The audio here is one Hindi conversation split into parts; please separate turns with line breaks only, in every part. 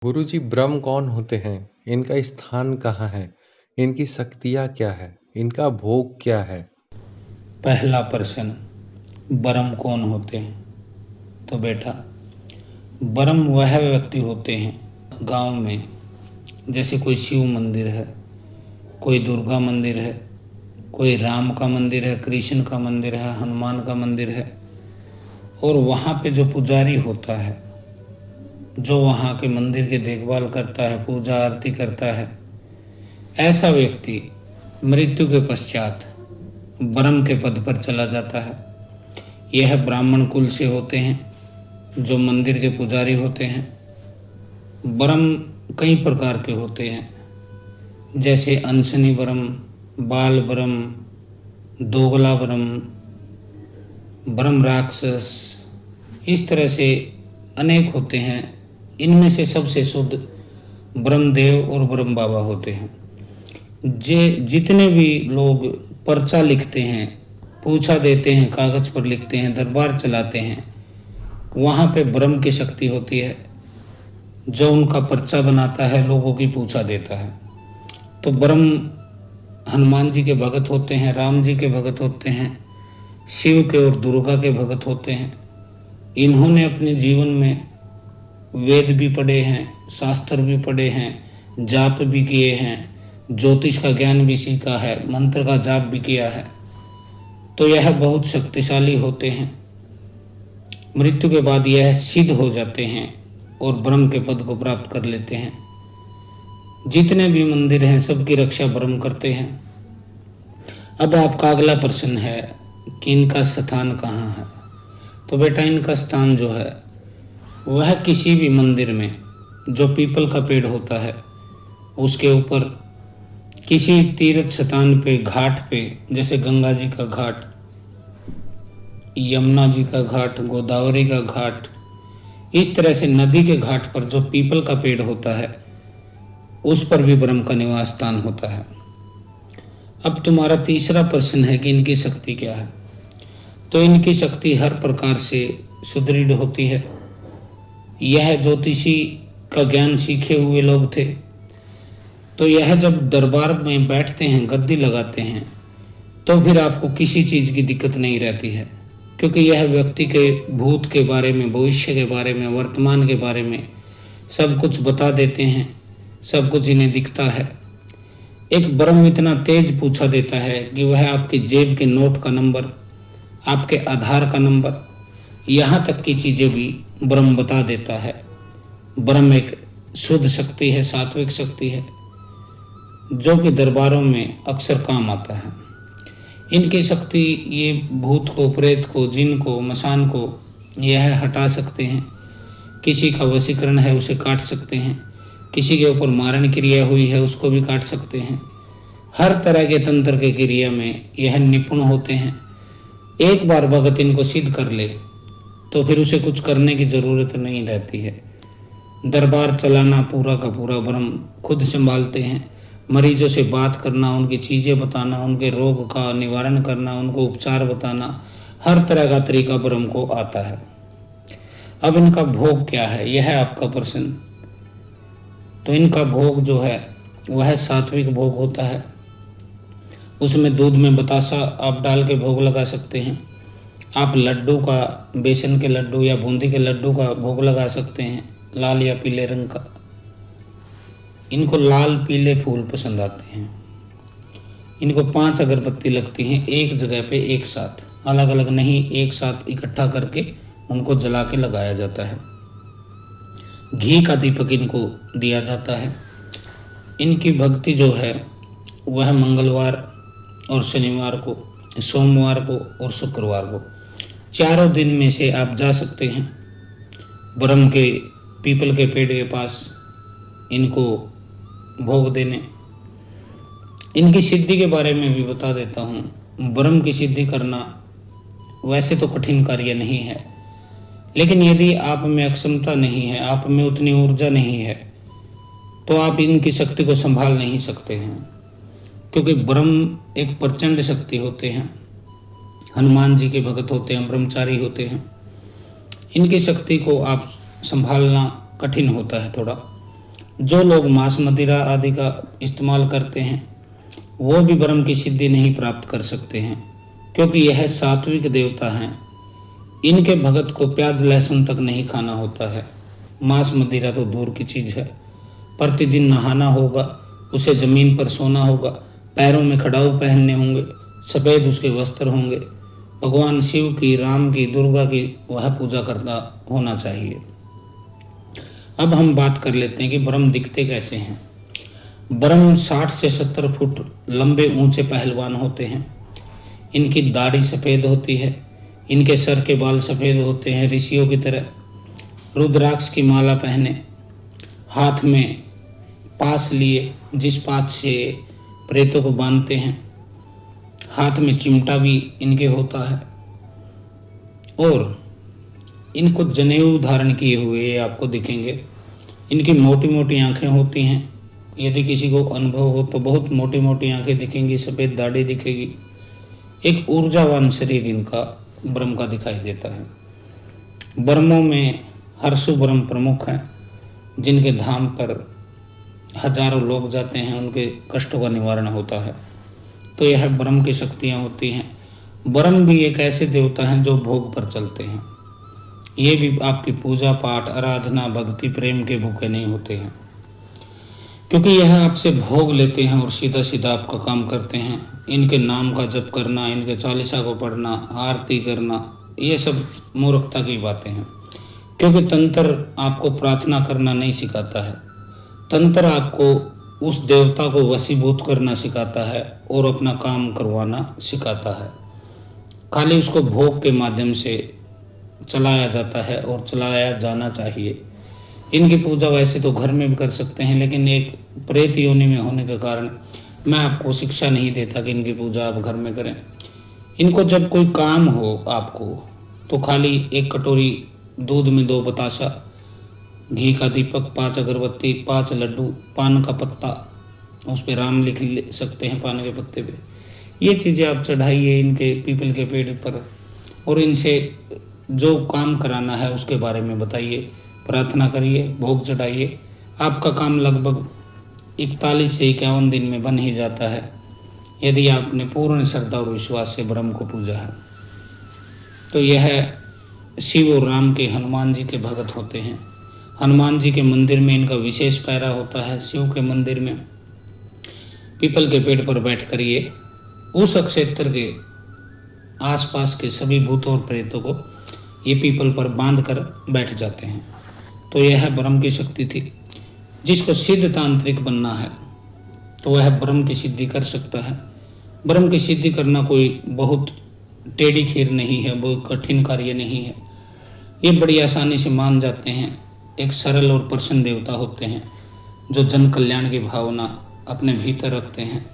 गुरुजी ब्रह्म कौन होते हैं? इनका स्थान कहाँ है? इनकी शक्तियाँ क्या है? इनका भोग क्या है?
पहला प्रश्न, ब्रह्म कौन होते हैं? तो बेटा, ब्रह्म वह व्यक्ति होते हैं गांव में, जैसे कोई शिव मंदिर है, कोई दुर्गा मंदिर है, कोई राम का मंदिर है, कृष्ण का मंदिर है, हनुमान का मंदिर है, और वहाँ पे जो पुजारी होता है, जो वहाँ के मंदिर की देखभाल करता है, पूजा आरती करता है, ऐसा व्यक्ति मृत्यु के पश्चात ब्रह्म के पद पर चला जाता है। यह ब्राह्मण कुल से होते हैं, जो मंदिर के पुजारी होते हैं। ब्रह्म कई प्रकार के होते हैं, जैसे अनशनी ब्रह्म, बाल ब्रह्म, दोगला ब्रह्म, ब्रह्म राक्षस, इस तरह से अनेक होते हैं। इनमें से सबसे शुद्ध ब्रह्मदेव और ब्रह्म बाबा होते हैं। जितने भी लोग पर्चा लिखते हैं, पूछा देते हैं, कागज पर लिखते हैं, दरबार चलाते हैं, वहाँ पे ब्रह्म की शक्ति होती है, जो उनका पर्चा बनाता है, लोगों की पूछा देता है। तो ब्रह्म हनुमान जी के भगत होते हैं, राम जी के भगत होते हैं, शिव के और दुर्गा के भगत होते हैं। इन्होंने अपने जीवन में वेद भी पढ़े हैं, शास्त्र भी पढ़े हैं, जाप भी किए हैं, ज्योतिष का ज्ञान भी सीखा है, मंत्र का जाप भी किया है। तो यह बहुत शक्तिशाली होते हैं। मृत्यु के बाद यह सिद्ध हो जाते हैं और ब्रह्म के पद को प्राप्त कर लेते हैं। जितने भी मंदिर हैं, सबकी रक्षा ब्रह्म करते हैं। अब आपका अगला प्रश्न है कि इनका स्थान कहाँ है। तो बेटा, इनका स्थान जो है वह किसी भी मंदिर में जो पीपल का पेड़ होता है, उसके ऊपर किसी तीर्थ स्थान पे, घाट पे, जैसे गंगा जी का घाट, यमुना जी का घाट, गोदावरी का घाट, इस तरह से नदी के घाट पर जो पीपल का पेड़ होता है, उस पर भी ब्रह्म का निवास स्थान होता है। अब तुम्हारा तीसरा प्रश्न है कि इनकी शक्ति क्या है। तो इनकी शक्ति हर प्रकार से सुदृढ़ होती है। यह ज्योतिषी का ज्ञान सीखे हुए लोग थे। तो यह जब दरबार में बैठते हैं, गद्दी लगाते हैं, तो फिर आपको किसी चीज़ की दिक्कत नहीं रहती है, क्योंकि यह व्यक्ति के भूत के बारे में, भविष्य के बारे में, वर्तमान के बारे में सब कुछ बता देते हैं। सब कुछ इन्हें दिखता है। एक ब्रह्म इतना तेज पूछा देता है कि वह आपके जेब के नोट का नंबर, आपके आधार का नंबर, यहाँ तक की चीज़ें भी ब्रह्म बता देता है। ब्रह्म एक शुद्ध शक्ति है, सात्विक शक्ति है, जो कि दरबारों में अक्सर काम आता है। इनकी शक्ति ये भूत को, प्रेत को, जिन को, मसान को यह हटा सकते हैं। किसी का वशीकरण है, उसे काट सकते हैं। किसी के ऊपर मारण क्रिया हुई है, उसको भी काट सकते हैं। हर तरह के तंत्र के क्रिया में यह निपुण होते हैं। एक बार भगत इनको सिद्ध कर ले तो फिर उसे कुछ करने की ज़रूरत नहीं रहती है। दरबार चलाना पूरा का पूरा ब्रह्म खुद संभालते हैं। मरीजों से बात करना, उनकी चीज़ें बताना, उनके रोग का निवारण करना, उनको उपचार बताना, हर तरह का तरीका ब्रह्म को आता है। अब इनका भोग क्या है, यह है आपका प्रश्न। तो इनका भोग जो है वह सात्विक भोग होता है। उसमें दूध में बतासा आप डाल के भोग लगा सकते हैं। आप लड्डू का, बेसन के लड्डू या बूंदी के लड्डू का भोग लगा सकते हैं, लाल या पीले रंग का। इनको लाल पीले फूल पसंद आते हैं। इनको 5 अगरबत्ती लगती हैं एक जगह पे एक साथ, अलग अलग नहीं, एक साथ इकट्ठा करके उनको जला के लगाया जाता है। घी का दीपक इनको दिया जाता है। इनकी भक्ति जो है वह मंगलवार और शनिवार को, सोमवार को और शुक्रवार को, चारों दिन में से आप जा सकते हैं ब्रह्म के पीपल के पेड़ के पास इनको भोग देने। इनकी सिद्धि के बारे में भी बता देता हूँ। ब्रह्म की सिद्धि करना वैसे तो कठिन कार्य नहीं है, लेकिन यदि आप में अक्षमता नहीं है, आप में उतनी ऊर्जा नहीं है, तो आप इनकी शक्ति को संभाल नहीं सकते हैं, क्योंकि ब्रह्म एक प्रचंड शक्ति होते हैं। हनुमान जी के भगत होते हैं, ब्रह्मचारी होते हैं। इनकी शक्ति को आप संभालना कठिन होता है थोड़ा। जो लोग मांस मदिरा आदि का इस्तेमाल करते हैं वो भी ब्रह्म की सिद्धि नहीं प्राप्त कर सकते हैं, क्योंकि यह सात्विक देवता हैं। इनके भगत को प्याज लहसुन तक नहीं खाना होता है। मांस मदिरा तो दूर की चीज है। प्रतिदिन नहाना होगा, उसे जमीन पर सोना होगा, पैरों में खड़ाऊ पहनने होंगे, सफेद उसके वस्त्र होंगे। भगवान शिव की, राम की, दुर्गा की वह पूजा करना होना चाहिए। अब हम बात कर लेते हैं कि ब्रह्म दिखते कैसे हैं। ब्रह्म 60 से 70 फुट लंबे ऊंचे पहलवान होते हैं। इनकी दाढ़ी सफ़ेद होती है, इनके सर के बाल सफ़ेद होते हैं ऋषियों की तरह। रुद्राक्ष की माला पहने, हाथ में पास लिए, जिस पास से प्रेतों को बांधते हैं। हाथ में चिमटा भी इनके होता है और इनको जनेऊ धारण किए हुए आपको दिखेंगे। इनकी मोटी मोटी आंखें होती हैं। यदि किसी को अनुभव हो तो बहुत मोटी मोटी आंखें दिखेंगी, सफ़ेद दाढ़ी दिखेगी। एक ऊर्जावान शरीर इनका ब्रह्म का दिखाई देता है। ब्रह्मों में हर्षु ब्रह्म प्रमुख हैं, जिनके धाम पर हजारों लोग जाते हैं, उनके कष्टों का निवारण होता है। तो यह ब्रह्म की शक्तियाँ होती हैं। ब्रह्म भी एक ऐसे देवता हैं जो भोग पर चलते हैं। ये भी आपकी पूजा पाठ, आराधना, भक्ति, प्रेम के भूखे नहीं होते हैं, क्योंकि यह आपसे भोग लेते हैं और सीधा सीधा आपका काम करते हैं। इनके नाम का जप करना, इनके चालीसा को पढ़ना, आरती करना, ये सब मूर्खता की बातें हैं, क्योंकि तंत्र आपको प्रार्थना करना नहीं सिखाता है। तंत्र आपको उस देवता को वशीभूत करना सिखाता है और अपना काम करवाना सिखाता है। खाली उसको भोग के माध्यम से चलाया जाता है और चलाया जाना चाहिए। इनकी पूजा वैसे तो घर में भी कर सकते हैं, लेकिन एक प्रेत योनि में होने के कारण मैं आपको शिक्षा नहीं देता कि इनकी पूजा आप घर में करें। इनको जब कोई काम हो आपको, तो खाली एक कटोरी दूध में 2 बतासा, घी का दीपक, 5 अगरबत्ती, 5 लड्डू, पान का पत्ता, उस पर राम लिख सकते हैं पान के पत्ते पे। ये चीज़ें आप चढ़ाइए इनके पीपल के पेड़ पर और इनसे जो काम कराना है उसके बारे में बताइए, प्रार्थना करिए, भोग चढ़ाइए। आपका काम लगभग 41 से 51 दिन में बन ही जाता है, यदि आपने पूर्ण श्रद्धा और विश्वास से ब्रह्म को पूजा है। तो यह शिव और राम के, हनुमान जी के भगत होते हैं। हनुमान जी के मंदिर में इनका विशेष पैरा होता है। शिव के मंदिर में पीपल के पेड़ पर बैठ कर ये उस क्षेत्र के आसपास के सभी भूतों और प्रेतों को ये पीपल पर बांध कर बैठ जाते हैं। तो यह ब्रह्म की शक्ति थी। जिसको सिद्ध तांत्रिक बनना है तो वह ब्रह्म की सिद्धि कर सकता है। ब्रह्म की सिद्धि करना कोई बहुत टेढ़ी खीर नहीं है, बहुत कठिन कार्य नहीं है। ये बड़ी आसानी से मान जाते हैं। एक सरल और प्रसन्न देवता होते हैं जो जन कल्याण की भावना अपने भीतर रखते हैं।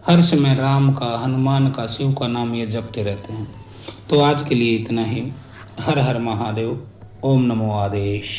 हर समय राम का, हनुमान का, शिव का नाम ये जपते रहते हैं। तो आज के लिए इतना ही। हर हर महादेव। ओम नमो आदेश।